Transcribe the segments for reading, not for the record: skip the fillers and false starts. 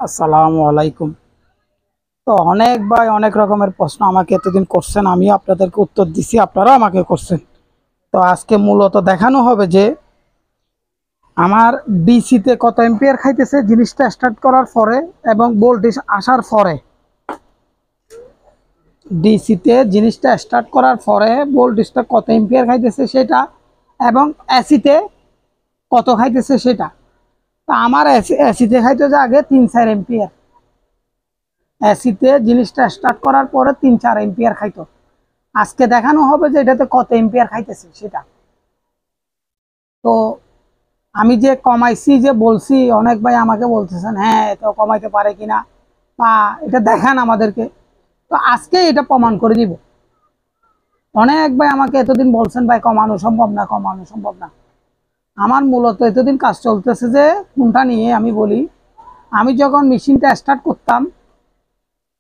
আসসালামু আলাইকুম। তো অনেক ভাই অনেক রকমের প্রশ্ন আমাকে এতদিন করছেন, আমিও আপনাদেরকে উত্তর দিছি, আপনারাও আমাকে করছেন। তো আজকে মূলত দেখানো হবে যে আমার ডিসিতে কত এম্পিয়ার খাইতেছে জিনিসটা স্টার্ট করার পরে এবং ভোল্টেজ আসার পরে। ডিসিতে জিনিসটা স্টার্ট করার পরে ভোল্টেজটা কত এম্পিয়ার খাইতেছে সেটা, এবং এসিতে কত খাইতেছে সেটা। তো আমার এসিতে খাইতেছে আগে 3-4 এম্পিয়ার। এসিতে জিনিসটা স্টার্ট করার পরে 3-4 এম্পিয়ার খাইতো। আজকে দেখানো হবে যে এটাতে কত এম্পিয়ার খাইতেছে সেটা। তো আমি যে কমাইছি যে বলছি, অনেক ভাই আমাকে বলতেছেন হ্যাঁ এত কমাইতে পারে কিনা বা এটা দেখান আমাদেরকে। তো আজকে এটা প্রমাণ করে দিব। অনেক ভাই আমাকে এতদিন বলছেন ভাই কমানো সম্ভব না, কমানো সম্ভব না। আমার মূলত এতদিন কাজ চলতেছে যে কোনটা নিয়ে আমি বলি, আমি যখন মেশিনটা স্টার্ট করতাম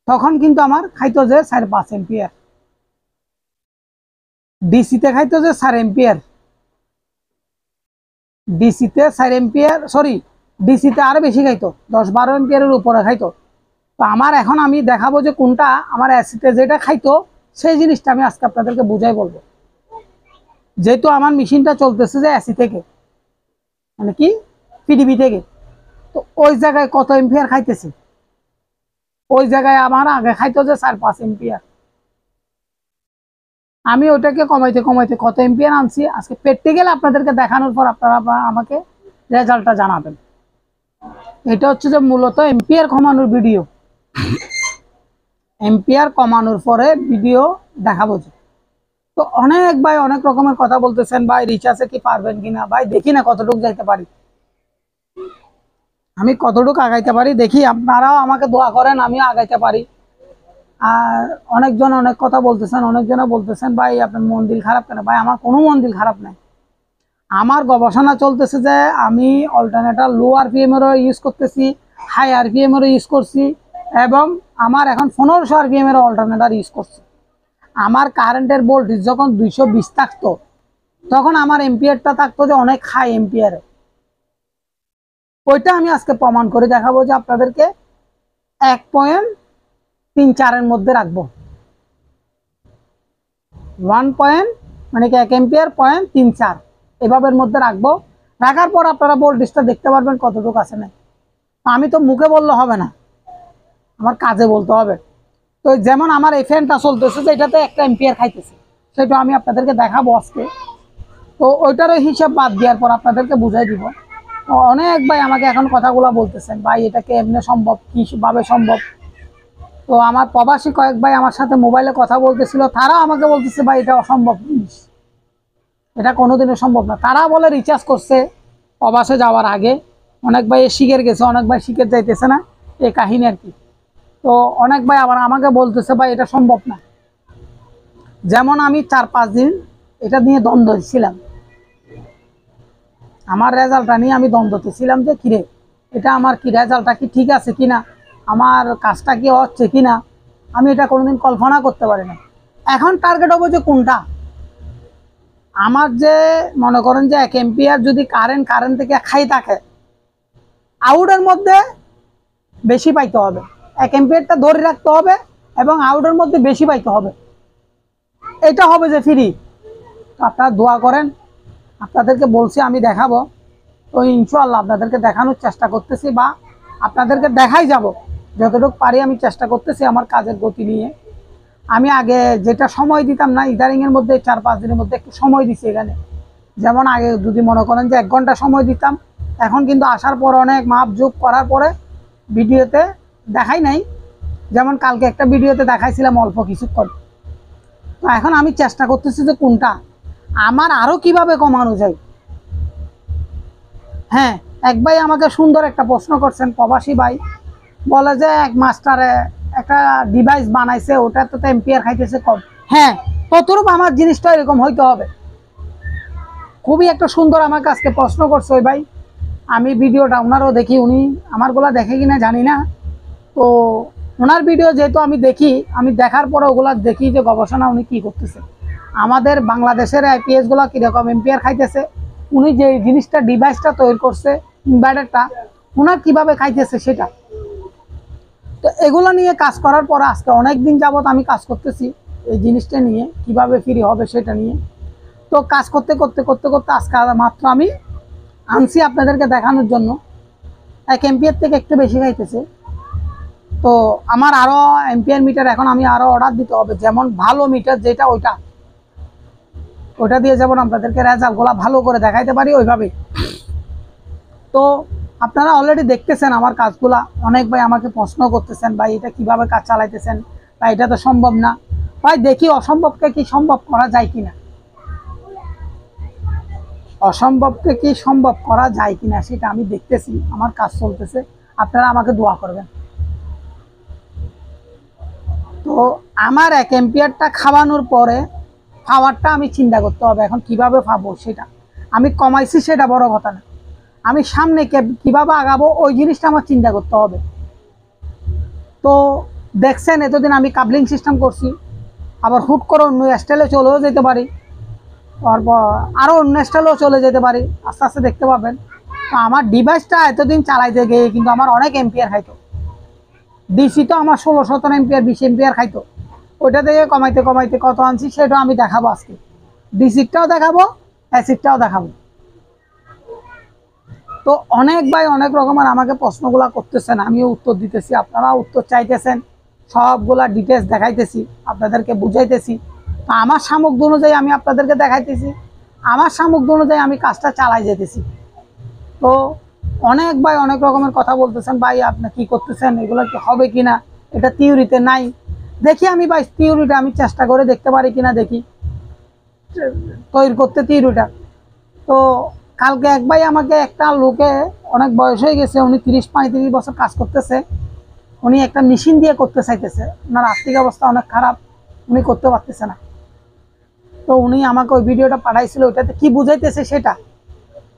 তখন কিন্তু আমার খাইতো যে 4-5 এম্পিয়ার, ডিসিতে খাইতো যে 4 এম্পিয়ার, ডিসিতে 4 এম্পিয়ার, সরি ডিসিতে আরো বেশি খাইতো, 10-12 এম্পিয়ারের উপরে খাইতো। তো আমার এখন আমি দেখাবো যে কোনটা আমার এসিতে যেটা খাইতো সেই জিনিসটা আমি আজকে আপনাদেরকে বুঝাই বলবো। যেহেতু আমার মেশিনটা চলতেছে যে এসি থেকে, মানে কি পিডিবি থেকে, তো ওই জায়গায় কত এম্পিয়ার খাইতেছে, ওই জায়গায় আমার আগে খাইতো যে 4-5 এম্পিয়ার। আমি ওটাকে কমাইতে কমাইতে কত এম্পিয়ার আনছি আজকে প্র্যাকটিক্যাল আপনাদেরকে দেখানোর পর আপনারা আমাকে রেজাল্টটা জানাবেন। এটা হচ্ছে যে মূলত এম্পিয়ার কমানোর ভিডিও, এম্পিয়ার কমানোর পরে ভিডিও দেখাবো। তো অনেক ভাই অনেক রকমের কথা বলতেছেন, ভাই রিচার্জে কি পারবেন কিনা। ভাই দেখি না কতটুকু যাইতে পারি, আমি কতটুকু আগাইতে পারি দেখি, আপনারাও আমাকে দোয়া করেন আমিও আগাইতে পারি। আর অনেকজন অনেক কথা বলতেছেন, অনেকজনে বলতেছেন ভাই আপনার মন দিল খারাপ কেন। ভাই আমার কোনো মন দিল খারাপ নাই, আমার গবেষণা চলতেছে যে আমি অল্টারনেটর লো আরপিএম এরও ইউজ করতেছি, হাই আরপিএম এরও ইউজ করছি, এবং আমার এখন 1500 আরপিএম এর অল্টারনেটর ইউজ করছি। আমার কারেন্টের ভোল্টেজ যখন 220 থাকতো তখন আমার এম্পিয়ারটা থাকতো যে অনেক হাই এম্পিয়ারে। ওইটা আমি আজকে প্রমাণ করে দেখাবো যে আপনাদেরকে 1.34-এর মধ্যে রাখবো। 1 মানে কি 1 এম্পিয়ার 0.34 এভাবের মধ্যে রাখবো। রাখার পর আপনারা ভোল্টেজটা দেখতে পারবেন কতটুকু আছে না। আমি তো মুখে বললে হবে না, আমার কাজে বলতে হবে। তো যেমন আমার এই ফ্যানটা চলতেছে যে এটাতে 1 এম্পিয়ার খাইতেছে, সেটা আমি আপনাদেরকে দেখাবো আজকে। তো ওইটারও হিসাব বাদ দেওয়ার পর আপনাদেরকে বুঝাই দিব। তো অনেক ভাই আমাকে এখন কথাগুলো বলতেছেন ভাই এটাকে এমনি সম্ভব, কিভাবে সম্ভব। তো আমার প্রবাসী কয়েক ভাই আমার সাথে মোবাইলে কথা বলতেছিল, তারাও আমাকে বলতেছে ভাই এটা অসম্ভব জিনিস, এটা কোনোদিনও সম্ভব না। তারা বলে রিচার্জ করছে প্রবাসে যাওয়ার আগে, অনেক ভাই শিখে গেছে, অনেক ভাই শিখে যাইতেছে না, এই কাহিনী আর কি। তো অনেক ভাই আবার আমাকে বলতেছে ভাই এটা সম্ভব না। যেমন আমি 4-5 দিন এটা নিয়ে দ্বন্দ্ব ছিলাম, আমার রেজাল্টটা নিয়ে আমি দ্বন্দ্বতে ছিলাম যে কিরে এটা আমার কি রেজাল্টটা কি ঠিক আছে কিনা, আমার কাজটা কি হচ্ছে কিনা, আমি এটা কোনোদিন কল্পনা করতে পারি না। এখন টার্গেট হবো যে কোনটা আমার, যে মনে করেন যে 1 এম্পিয়ার যদি কারেন্ট থেকে খাই থাকে, আউটের মধ্যে বেশি পাইতে হবে, 1 এম্পিয়ারটা ধরে রাখতে হবে এবং আউটের মধ্যে বেশি পাইতে হবে, এটা হবে যে ফ্রি। তো আপনারা দোয়া করেন, আপনাদেরকে বলছি আমি দেখাবো। তো ইনশাআল্লাহ আপনাদেরকে দেখানোর চেষ্টা করতেছি, বা আপনাদেরকে দেখাই যাব যতটুকু পারি, আমি চেষ্টা করতেছি আমার কাজের গতি নিয়ে। আমি আগে যেটা সময় দিতাম না, ইদারিংয়ের মধ্যে 4-5 দিনের মধ্যে একটু সময় দিছি এখানে। যেমন আগে যদি মনে করেন যে 1 ঘন্টা সময় দিতাম, এখন কিন্তু আসার পর অনেক মাপ যোগ করার পরে ভিডিওতে দেখাই নাই। যেমন কালকে একটা ভিডিওতে দেখাইছিলাম অল্প কিছুক্ষণ। তো এখন আমি চেষ্টা করতেছি যে কোনটা আমার আরও কিভাবে কমানো যায়। হ্যাঁ, এক ভাই আমাকে সুন্দর একটা প্রশ্ন করছেন, প্রবাসী ভাই, বলে যে এক মাস্টারে একটা ডিভাইস বানাইছে ওটা তো এম্পিয়ার খাইতেছে কম। হ্যাঁ, ততরূপ আমার জিনিসটা এরকম হইতে হবে। খুবই একটা সুন্দর আমার কাছকে প্রশ্ন করছে ওই ভাই। আমি ভিডিওটা ওনারও দেখি, উনি আমারগুলা দেখে কিনা জানি না। তো ওনার ভিডিও যেহেতু আমি দেখি, আমি দেখার পরে ওগুলা দেখি যে গবেষণা উনি কী করতেছে, আমাদের বাংলাদেশের আইপিএসগুলো কীরকম এম্পিয়ার খাইতেছে, উনি যে জিনিসটা ডিভাইসটা তৈরি করছে ইনভার্টারটা, ওনার কীভাবে খাইতেছে সেটা। তো এগুলো নিয়ে কাজ করার পর আজকে অনেক দিন যাবত আমি কাজ করতেছি এই জিনিসটা নিয়ে, কিভাবে ফ্রি হবে সেটা নিয়ে। তো কাজ করতে করতে করতে করতে আজকে মাত্র আমি আনছি আপনাদেরকে দেখানোর জন্য। 1 এম্পিয়ার থেকে একটু বেশি খাইতেছে। তো আমার আরও এম্পিয়ার মিটার এখন আমি আরও অর্ডার দিতে হবে, যেমন ভালো মিটার যেটা ওইটা দিয়ে যেমন আপনাদেরকে রেজাল্টগুলো ভালো করে দেখাইতে পারি ওইভাবে। তো আপনারা অলরেডি দেখতেছেন আমার কাজগুলা। অনেক ভাই আমাকে প্রশ্ন করতেছেন, ভাই এটা কিভাবে কাজ চালাইতেছেন, ভাই এটা তো সম্ভব না। ভাই দেখি অসম্ভবকে কি সম্ভব করা যায় কিনা, অসম্ভবকে কি সম্ভব করা যায় কিনা সেটা আমি দেখতেছি। আমার কাজ চলতেছে, আপনারা আমাকে দোয়া করবেন। তো আমার 1 এম্পিয়ারটা খাওয়ানোর পরে পাওয়ারটা আমি চিন্তা করতে হবে এখন কিভাবে পাবো। সেটা আমি কমাইছি, সেটা বড় কথা না, আমি সামনে কিভাবে আগাবো ওই জিনিসটা আমার চিন্তা করতে হবে। তো দেখছেন এতদিন আমি কাবলিং সিস্টেম করছি, আবার হুট করে অন্য স্টাইলে চলেও যেতে পারি, তারপর আরও অন্য স্টাইলেও চলে যেতে পারি, আস্তে আস্তে দেখতে পাবেন। তো আমার ডিভাইসটা এতদিন চালাইতে গিয়ে কিন্তু আমার অনেক এম্পিয়ার খাইতো। ডিসি তো আমার 16-17 এম্পিয়ার 20 এম্পিয়ার খাইতো। ওইটা থেকে কমাইতে কমাইতে কত আনছি সেটাও আমি দেখাবো আজকে। ডিসিটাও দেখাবো, অ্যাসিডটাও দেখাবো। তো অনেক ভাই অনেক রকমের আমাকে প্রশ্নগুলা করতেছেন, আমিও উত্তর দিতেছি, আপনারা উত্তর চাইতেছেন, সবগুলা ডিটেলস দেখাইতেছি, আপনাদেরকে বুঝাইতেছি। তো আমার সামগ্রী অনুযায়ী আমি আপনাদেরকে দেখাইতেছি, আমার সামগ্রী অনুযায়ী আমি কাজটা চালাই যেতেছি। তো অনেক ভাই অনেক রকমের কথা বলতেছেন, ভাই আপনি কি করতেছেন, এগুলো কি হবে কিনা, এটা থিওরিতে নাই। দেখি আমি ভাই থিওরিটা আমি চেষ্টা করে দেখতে পারি কিনা, দেখি তৈরি করতে থিওরিটা। তো কালকে এক ভাই আমাকে, একটা লোকে অনেক বয়স হয়ে গেছে, উনি 30-35 বছর কাজ করতেছে, উনি একটা মেশিন দিয়ে করতে চাইতেছে, ওনার আর্থিক অবস্থা অনেক খারাপ, উনি করতে পারতেছে না। তো উনি আমাকে ওই ভিডিওটা পাঠাইছিল, ওইটাতে কি বুঝাইতেছে সেটা।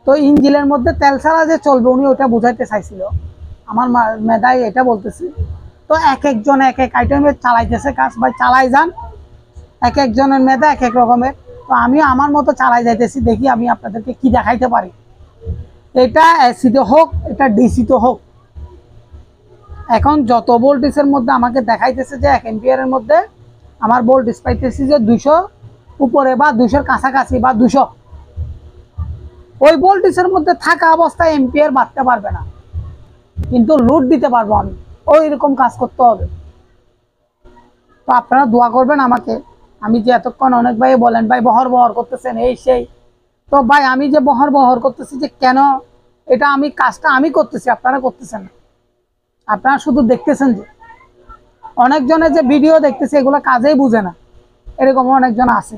তো ইঞ্জিনের মধ্যে তেল ছাড়া যে চলবে উনি ওটা বুঝাইতে চাইছিল, আমার মেধায় এটা বলতেছি। তো এক একজন এক এক আইটেমের চালাইতেছে কাজ, ভাই চালাই যান, এক একজনের মেধা এক এক রকমের। তো আমিও আমার মতো চালাই যাইতেছি, দেখি আমি আপনাদেরকে কি দেখাইতে পারি। এটা এসিতে হোক, এটা ডিসিতে হোক, এখন যত ভোল্টেজের মধ্যে আমাকে দেখাইতেছে যে 1 এম্পিয়ারের মধ্যে আমার ভোল্টেজ পাইতেছি যে 200 উপরে বা 200-র কাছাকাছি বা 200, ওই ভোল্টেজের মধ্যে থাকা অবস্থায় এম্পিয়ার বাড়তে পারবে না, কিন্তু লোড দিতে পারবো আমি, ওই রকম কাজ করতে হবে। তো আপনারা দোয়া করবেন আমাকে। আমি যে এতক্ষণ অনেক ভাই বলেন ভাই বহর করতেছেন এই সেই, তো ভাই আমি যে বহর করতেছি যে কেন, এটা আমি কাজটা আমি করতেছি, আপনারা করতেছেন না, আপনারা শুধু দেখতেছেন। যে অনেকজনের যে ভিডিও দেখতেছে এগুলো কাজেই বুঝে না, এরকম অনেকজন আছে।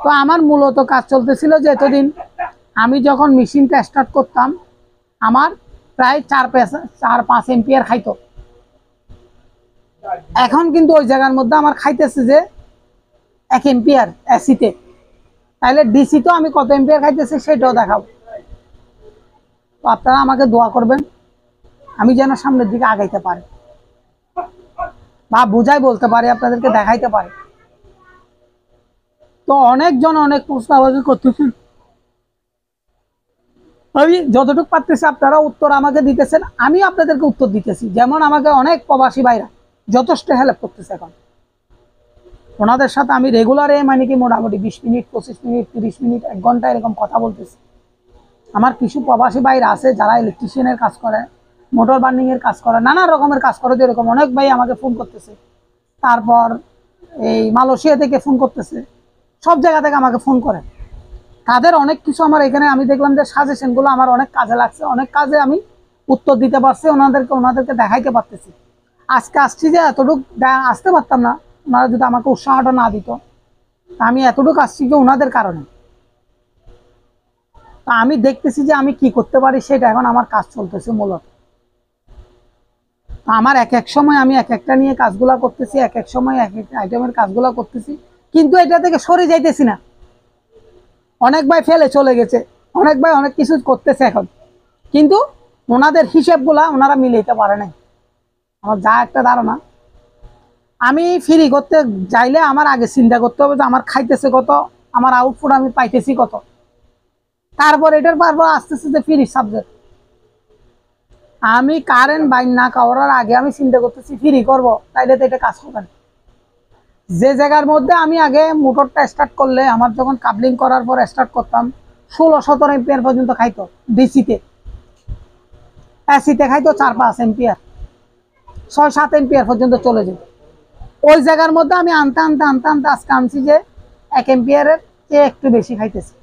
তো আমার মূলত কাজ চলতেছিল যে এতদিন আমি যখন মেশিনটা স্টার্ট করতাম আমার প্রায় 4-5 এম্পিয়ার খাইতো। এখন কিন্তু ওই জায়গার মধ্যে আমার খাইতেছে যে 1 এম্পিয়ার এসিতে। তাহলে ডিসি তো আমি কত এম্পিয়ার খাইতেছি সেটাও দেখাবো। তো আপনারা আমাকে দোয়া করবেন আমি যেন সামনের দিকে আগাইতে পারি বা বুঝাই বলতে পারি, আপনাদেরকে দেখাইতে পারি। তো অনেকজন অনেক প্রশ্ন আমাকে করতেছেন, আমি যতটুকু পারতেছি আপনারা উত্তর আমাকে দিতেছেন, আমি আপনাদেরকে উত্তর দিতেছি। যেমন আমাকে অনেক প্রবাসী ভাইরা যথেষ্ট হেল্প করতেছে, এখন ওনাদের সাথে আমি রেগুলারে মানে কি মোটামুটি 20 মিনিট 25 মিনিট 30 মিনিট 1 ঘন্টা এরকম কথা বলতেছি। আমার কিছু প্রবাসী ভাইরা আছে যারা ইলেকট্রিশিয়ানের কাজ করে, মোটর বার্নিং এর কাজ করে, নানা রকমের কাজ করে, যেরকম অনেক ভাই আমাকে ফোন করতেছে, তারপর এই মালয়েশিয়া থেকে ফোন করতেছে, সব জায়গা থেকে আমাকে ফোন করে। তাদের অনেক কিছু আমার এখানে আমি দেখলাম যে সাজেশনগুলো আমার অনেক কাজে লাগছে, অনেক কাজে আমি উত্তর দিতে পারছি, ওনাদেরকে দেখাইতে পারতেছি। আজকে আসছি যে এতটুকু আসতে পারতাম না, ওনারা যদি আমাকে উৎসাহটা না দিত। আমি এতটুকু আসছি যে ওনাদের কারণে। তা আমি দেখতেছি যে আমি কি করতে পারি, সেটা এখন আমার কাজ চলতেছে মূলত। আমার এক এক সময় আমি এক একটা নিয়ে কাজগুলা করতেছি, এক এক সময় এক এক আইটেমের কাজগুলা করতেছি, কিন্তু এটা থেকে সরে যাইতেছি না। অনেক ভাই ফেলে চলে গেছে, অনেক ভাই অনেক কিছু করতেছে এখন, কিন্তু ওনাদের হিসেবগুলা ওনারা মিলাইতে পারে নাই। আমার যা একটা ধারণা, আমি ফ্রি করতে যাইলে আমার আগে চিন্তা করতে হবে যে আমার খাইতেছে কত, আমার আউটপুট আমি পাইতেছি কত, তারপর এটার পর আস্তে আস্তে ফ্রি সাবজেক্ট। আমি কারেন্ট বাইর না করার আগে আমি চিন্তা করতেছি ফ্রি করব, তাইলে তো এটা কাজ হবে না। যে জায়গার মধ্যে আমি আগে মোটরটা স্টার্ট করলে আমার যখন কাবলিং করার পর স্টার্ট করতাম 16-17 এম্পিয়ার পর্যন্ত খাইতো ডিসিতে, এসিতে খাইতো 4-5 এম্পিয়ার, 6-7 এম্পিয়ার পর্যন্ত চলে যেত। ওই জায়গার মধ্যে আমি আনতে আনতে আনতে আনতে আজকে আনছি যে 1 এম্পিয়ারের চেয়ে একটু বেশি খাইতেছি।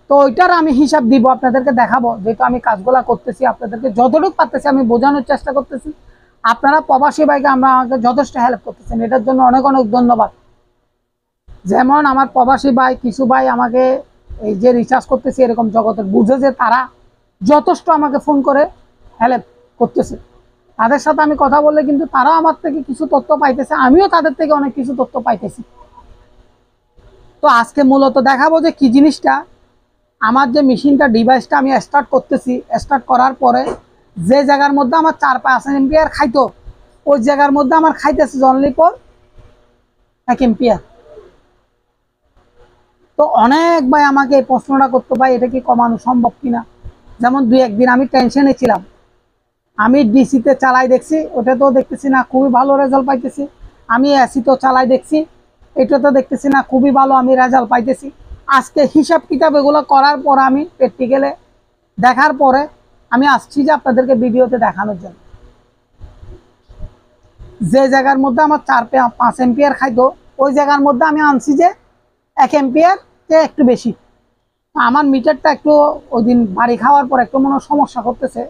তো ওইটার আমি হিসাব দিব, আপনাদেরকে দেখাবো, যেহেতু আমি কাজগুলা করতেছি আপনাদেরকে যতটুকু পারতেছি আমি বোঝানোর চেষ্টা করতেছি। আপনারা প্রবাসী ভাইকে আমরা আমাকে যথেষ্ট হেল্প করতেছেন, এটার জন্য অনেক অনেক ধন্যবাদ। যেমন আমার প্রবাসী ভাই কিছু ভাই আমাকে এই যে রিচার্জ করতেছি এরকম জগতের বুঝে যে তারা যথেষ্ট আমাকে ফোন করে হেল্প করতেছে, তাদের সাথে আমি কথা বললে কিন্তু তারাও আমার থেকে কিছু তথ্য পাইতেছে, আমিও তাদের থেকে অনেক কিছু তথ্য পাইতেছি। তো আজকে মূলত দেখাবো যে কি জিনিসটা, আমার যে মেশিনটা ডিভাইসটা আমি স্টার্ট করতেছি, স্টার্ট করার পরে যে জায়গার মধ্যে আমার 4-5 এম্পিয়ার খাইতো ওই জায়গার মধ্যে আমার খাইতেছে অনলি ফর 1 এম্পিয়ার। তো অনেক ভাই আমাকে এই প্রশ্নটা করতে, ভাই এটা কি কমানো সম্ভব কিনা। যেমন 2-1 দিন আমি টেনশনে ছিলাম, আমি ডিসিতে চালাই দেখছি, ওটা তো দেখতেছি না খুবই ভালো রেজাল্ট পাইতেছি। আমি এসি তো চালাই দেখছি, এটা তো দেখতেছি না খুবই ভালো আমি রেজাল্ট পাইতেছি। আজকে হিসাব কিতাব এগুলো করার পর আমি প্র্যাকটিক্যালে দেখার পরে আমি আসছি যে আপনাদেরকে ভিডিওতে দেখানোর জন্য। যে জায়গার মধ্যে আমার 4-5 এম্পিয়ার খাইতো ওই জায়গার মধ্যে আমি আনছি যে 1 এম্পিয়ার একটু বেশি। আমার মিটারটা একটু ওই দিন বাড়ি খাওয়ার পর একটু মনে সমস্যা করতেছে,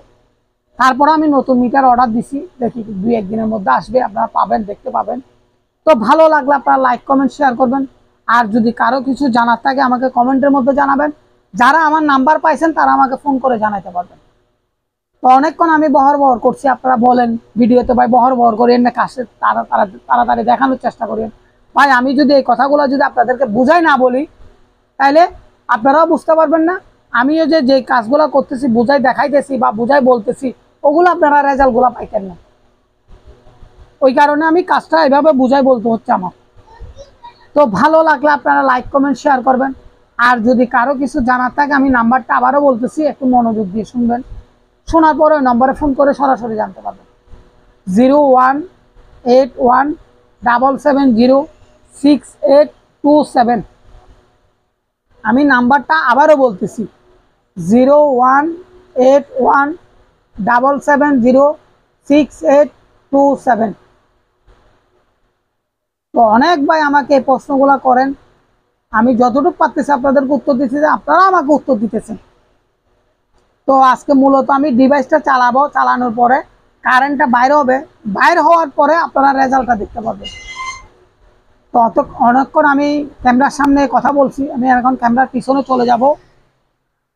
তারপরে আমি নতুন মিটার অর্ডার দিছি, দেখি 2-1 দিনের মধ্যে আসবে, আপনারা পাবেন, দেখতে পাবেন। তো ভালো লাগলে আপনারা লাইক কমেন্ট শেয়ার করবেন। আর যদি কারো কিছু জানার থাকে আমাকে কমেন্টের মধ্যে জানাবেন। যারা আমার নাম্বার পাইছেন তারা আমাকে ফোন করে জানাতে পারবেন। তো অনেকক্ষণ আমি বহর করছি, আপনারা বলেন ভিডিওতে ভাই বহর করেন না, কাছে তাড়াতাড়ি দেখানোর চেষ্টা করেন। ভাই আমি যদি এই কথাগুলো যদি আপনাদেরকে বুঝাই না বলি তাইলে আপনারাও বুঝতে পারবেন না। আমিও যে কাজগুলো করতেছি বুঝাই দেখাইতেছি বা বুঝাই বলতেছি ওগুলো আপনারা রেজাল্টগুলো পাইতেন না, ওই কারণে আমি কাজটা এভাবে বুঝাই বলতে হচ্ছে আমার। তো ভালো লাগলে আপনারা লাইক কমেন্ট শেয়ার করবেন। আর যদি কারো কিছু জানার থাকে আমি নাম্বারটা আবারও বলতেছি, একটু মনোযোগ দিয়ে শুনবেন, শোনার পরে ওই নম্বরে ফোন করে সরাসরি জানতে পারবেন। 0181770687। আমি নাম্বারটা আবারও বলতেছি 0181770687। তো অনেক ভাই আমাকে এই প্রশ্নগুলো করেন, আমি যতটুকু পারতেছি আপনাদেরকে উত্তর দিচ্ছি, যে আপনারা আমাকে উত্তর দিতেছেন। তো আজকে মূলত আমি ডিভাইসটা চালাবো, চালানোর পরে কারেন্টটা বাইরে হবে, বাইর হওয়ার পরে আপনারা রেজাল্টটা দেখতে পাবেন। তো অনেকক্ষণ আমি ক্যামেরার সামনে কথা বলছি, আমি এখন ক্যামেরার পিছনে চলে যাব।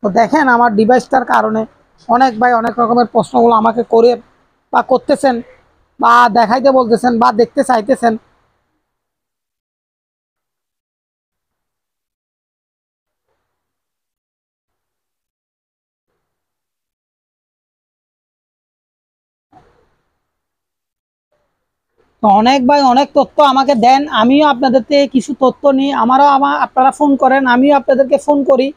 তো দেখেন আমার ডিভাইসটার কারণে অনেক ভাই অনেক রকমের প্রশ্নগুলো আমাকে করে বা করতেছেন বা দেখাইতে বলতেছেন বা দেখতে চাইতেছেন। তো অনেক ভাই অনেক তথ্য আমাকে দেন, আমিও আপনাদের থেকে কিছু তথ্য নিই, আপনারা ফোন করেন, আমিও আপনাদেরকে ফোন করি।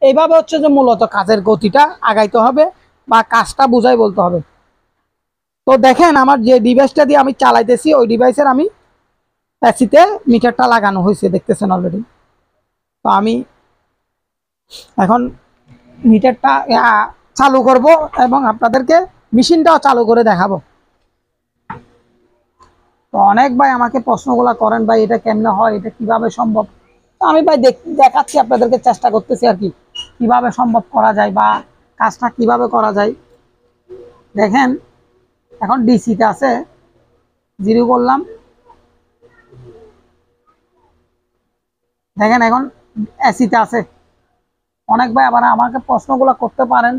এইভাবে হচ্ছে যে মূলত কাজের গতিটা আগাইতে হবে বা কাজটা বুঝাই বলতে হবে। তো দেখেন আমার যে ডিভাইসটা দিয়ে আমি চালাইতেছি ওই ডিভাইসের আমি এসিতে মিটারটা লাগানো হয়েছে, দেখতেছেন অলরেডি। তো আমি এখন মিটারটা চালু করব এবং আপনাদেরকে মেশিনটাও চালু করে দেখাবো। তো অনেক ভাই আমাকে প্রশ্নগুলো করেন, ভাই এটা কেমনে হয়, এটা কিভাবে সম্ভব। তো আমি ভাই দেখাচ্ছি আপনাদেরকে, চেষ্টা করতেছি আর কি কিভাবে সম্ভব করা যায় বা কাজটা কিভাবে করা যায়। দেখেন এখন ডিসিতে আছে, জিরো করলাম, দেখেন এখন এসিতে আছে। অনেক ভাই আবার আমাকে প্রশ্নগুলো করতে পারেন,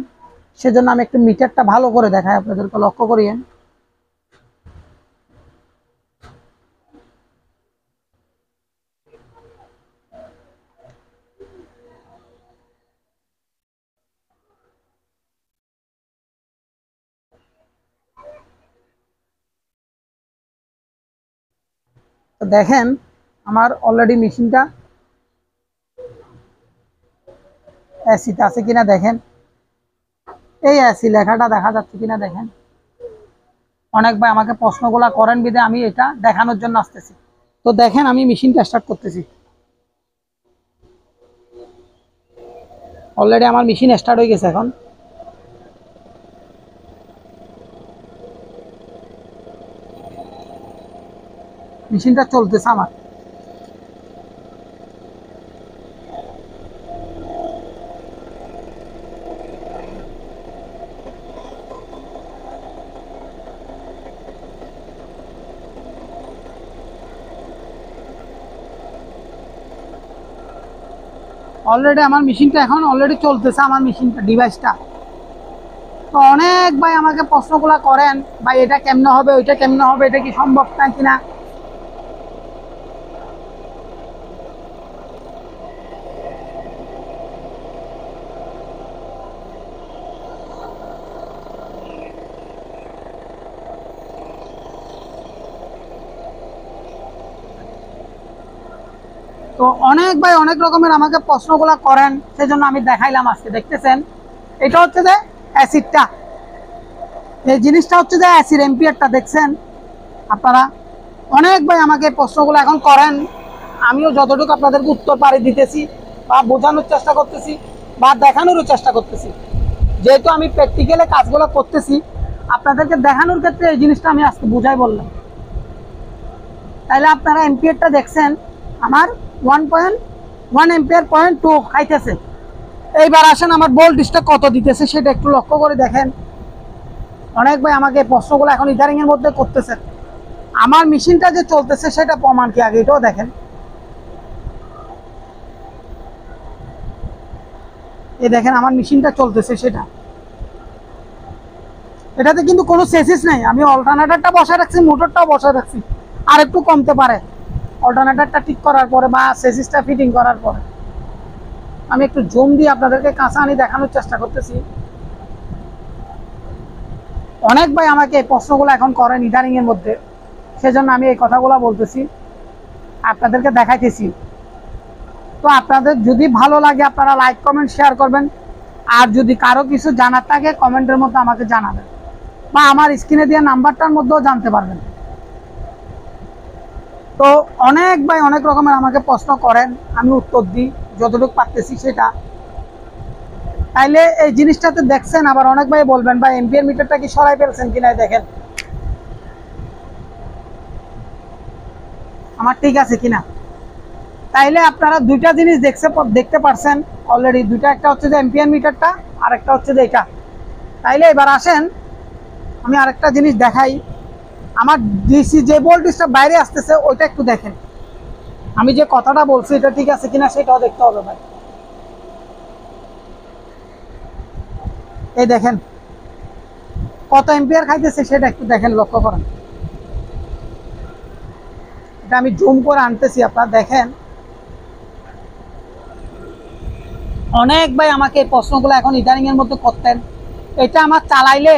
সেজন্য আমি একটু মিটারটা ভালো করে দেখাই আপনাদেরকে, লক্ষ্য করিয়েন। তো দেখেন আমার অলরেডি মেশিনটা এসিতে আছে কিনা দেখেন। এই এসি লেখাটা দেখা যাচ্ছে কিনা দেখেন। অনেক ভাই আমাকে প্রশ্নগুলা করেন বিদে আমি এটা দেখানোর জন্য আসতেছি। তো দেখেন আমি মেশিনটা স্টার্ট করতেছি। অলরেডি আমার মেশিন স্টার্ট হয়ে গেছে। এখন মেশিনটা চলতেছে আমার। অলরেডি আমার মেশিনটা এখন অলরেডি চলতেছে, আমার মেশিনটা ডিভাইসটা। তো অনেক ভাই আমাকে প্রশ্নগুলো করেন, ভাই এটা কেমনে হবে, ওইটা কেমনে হবে, এটা কি সম্ভব না কিনা। তো অনেক ভাই অনেক রকমের আমাকে প্রশ্নগুলো করেন, সেজন্য আমি দেখাইলাম আজকে। দেখতেছেন এটা হচ্ছে যে অ্যাসিডটা, এই জিনিসটা হচ্ছে যে অ্যাসিড এম্পিয়ারটা দেখছেন আপনারা। অনেক ভাই আমাকে প্রশ্নগুলো এখন করেন, আমিও যতটুকু আপনাদেরকে উত্তর পারি দিতেছি, বা বোঝানোর চেষ্টা করতেছি, বা দেখানোরও চেষ্টা করতেছি। যেহেতু আমি প্র্যাকটিক্যালে কাজগুলো করতেছি, আপনাদেরকে দেখানোর ক্ষেত্রে এই জিনিসটা আমি আজকে বুঝাই বললাম। তাইলে আপনারা এম্পিয়ারটা দেখছেন আমার 1.1 এম্পিয়ার 0.2 খাইতেছে। এইবার আসেন আমার ভোল্টেজটা কত দিতেছে সেটা একটু লক্ষ্য করে দেখেন। অনেক ভাই আমাকে প্রশ্নগুলো এখন ইদারিং এর মধ্যে করতেছে। আমার মেশিনটা যে চলতেছে সেটা প্রমাণ কি আগে এটাও দেখেন। এই দেখেন আমার মেশিনটা চলতেছে সেটা, এটাতে কিন্তু কোনো সেসিস নেই। আমি অল্টারনেটরটা বসায় রাখছি, মোটরটাও বসায় রাখছি, আর একটু কমতে পারে অল্টারনেটরটা ঠিক করার পরে বা সেসিসটা ফিটিং করার পরে। আমি একটু জুম দিয়ে আপনাদেরকে কাঁচা আনি দেখানোর চেষ্টা করতেছি। অনেক ভাই আমাকে এই প্রশ্নগুলো এখন করেন ইদারিং এর মধ্যে, সেজন্য আমি এই কথাগুলো বলতেছি, আপনাদেরকে দেখাইতেছি। তো আপনাদের যদি ভালো লাগে আপনারা লাইক কমেন্ট শেয়ার করবেন, আর যদি কারো কিছু জানার থাকে কমেন্টের মধ্যে আমাকে জানাবেন, বা আমার স্ক্রিনে দেওয়া নাম্বারটার মধ্যেও জানতে পারবেন। তো অনেক ভাই অনেক রকমের আমাকে প্রশ্ন করেন, আমি উত্তর দিই যতটুকু পারতেছি সেটা। তাইলে এই জিনিসটাতে দেখছেন, আবার অনেক ভাই বলবেন ভাই এম্পিয়ার মিটারটা কি সরাই ফেলছেন কিনা, দেখেন আমার ঠিক আছে কিনা। তাইলে আপনারা দুইটা জিনিস দেখতে পারছেন অলরেডি, দুইটা, একটা হচ্ছে যে এম্পিয়ার মিটারটা, আর একটা হচ্ছে যে এটা। তাইলে এবার আসেন আমি আরেকটা জিনিস দেখাই। আমার ডিসি যে ভোল্টেজটা বাইরে আসতেছে ওইটা একটু দেখেন, আমি যে কথাটা বলছি এটা ঠিক আছে কিনা সেটাও দেখতে হবে ভাই। এই দেখেন কত এম্পিয়ার খাইতেছে সেটা একটু দেখেন, লক্ষ্য করেন। এটা আমি জুম করে আনতেছি, আপনারা দেখেন। অনেক ভাই আমাকে এই প্রশ্নগুলো এখন ইদারিং এর মধ্যে করতেন। এটা আমার চালাইলে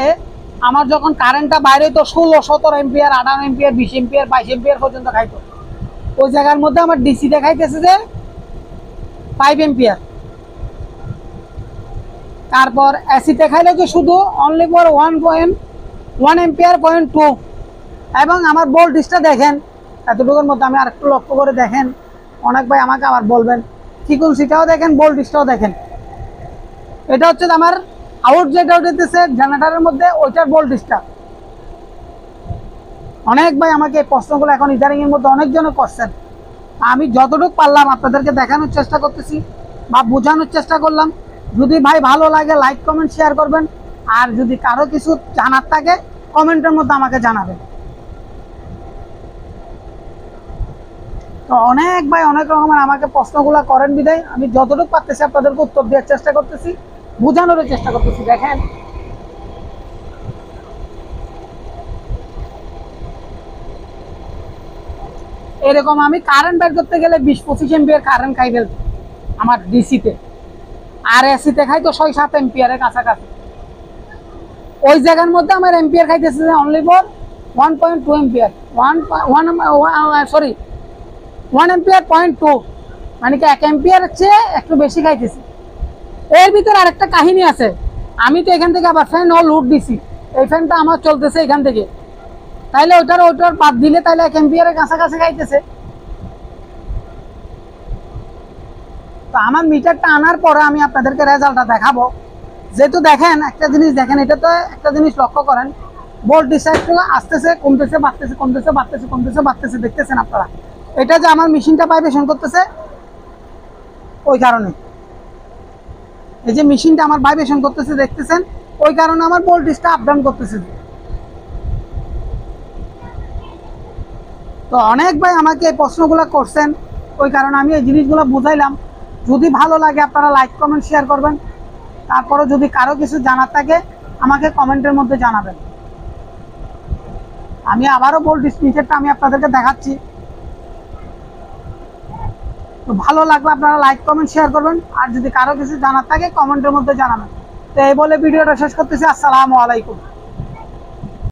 আমার যখন কারেন্টটা বাইরে হতো 16, 17 এম্পিয়ার, 18 এম্পিয়ার, 20 এম্পিয়ার, 22 এম্পিয়ার পর্যন্ত খাইতো। ওই জায়গার মধ্যে আমার ডিসি দেখাইতেছে যে 5 এম্পিয়ার। তারপর এসি দেখাইলে যে শুধু অনলি ফর 1.1 এম্পিয়ার 0.2। এবং আমার ভোল্টেজটা দেখেন এতটুকুর মধ্যে। আমি আরেকটু লক্ষ্য করে দেখেন, অনেক ভাই আমাকে আবার বলবেন ফ্রিকোয়েন্সিটাও দেখেন, ভোল্টেজটাও দেখেন। এটা হচ্ছে আমার আউট যেটা উঠেছে জেনারেটরের মধ্যে, ওইটার ভোল্টেজটা। অনেক ভাই আমাকে এই প্রশ্নগুলো এখন ইদারিং এর মধ্যে অনেকজন করছেন। আমি যতটুকু পারলাম আপনাদেরকে দেখানোর চেষ্টা করতেছি বা বোঝানোর চেষ্টা করলাম। যদি ভাই ভালো লাগে লাইক কমেন্ট শেয়ার করবেন, আর যদি কারো কিছু জানার থাকে কমেন্টের মধ্যে আমাকে জানাবেন। তো অনেক ভাই অনেক রকমের আমাকে প্রশ্নগুলো করেন বিদায় আমি যতটুকু পারতেছি আপনাদেরকে উত্তর দেওয়ার চেষ্টা করতেছি, বোঝানোর চেষ্টা করতেছি। দেখেন এরকম আমি কারেন্ট বের করতে গেলে 20-25 এম্পিয়ার কারেন্ট খাই ফেলতে আমার ডিসিতে, আর এসিতে খাই তো 6-7 এম্পিয়ারের কাছাকাছি। ওই জায়গার মধ্যে আমার এম্পিয়ার খাইতেছে অনলি ফর 1.2 এম্পিয়ার, 1 এম্পিয়ার 0.2, মানে কি 1 এম্পিয়ার চেয়ে একটু বেশি খাইতেছি। এর ভিতরে আরেকটা কাহিনী আছে, আমি তো এখান থেকে আবার ফ্যান ও লুট দিছি, এই ফ্যানটা আমার চলতেছে এখান থেকে, তাইলে ওটার বাদ দিলে তাইলে 1 এম্পিয়ারের কাছাকাছি খাইতেছে। তো আমার মিটারটা আনার পরে আমি আপনাদেরকে রেজাল্টটা দেখাবো। যেহেতু দেখেন একটা জিনিস দেখেন, এটা তো একটা জিনিস লক্ষ্য করেন, ভোল্টেজ আসতেছে কমতেছে বাড়তেছে কমতেছে বাড়তেছে কমতেছে বাড়তেছে, দেখতেছেন আপনারা। এটা যে আমার মেশিনটা ভাইব্রেশন করতেছে ওই কারণে, এই যে মেশিনটা আমার ভাইব্রেশন করতেছে দেখতেছেন, ওই কারণে আমার ভোল্টেজটা আপ ডাউন করতেছে। তো অনেক ভাই আমাকে এই প্রশ্নগুলো করছেন, ওই কারণে আমি এই জিনিসগুলো বুঝাইলাম। যদি ভালো লাগে আপনারা লাইক কমেন্ট শেয়ার করবেন। তারপরে যদি কারো কিছু জানার থাকে আমাকে কমেন্টের মধ্যে জানাবেন। আমি আবারও ভোল্টেজ মিটারটা আমি আপনাদেরকে দেখাচ্ছি। তো ভালো লাগলে আপনারা লাইক কমেন্ট শেয়ার করবেন, আর যদি কারো কিছু জানার থাকে কমেন্টের মধ্যে জানাবেন। তো এই বলে ভিডিওটা শেষ করতেছি। আসসালামু আলাইকুম।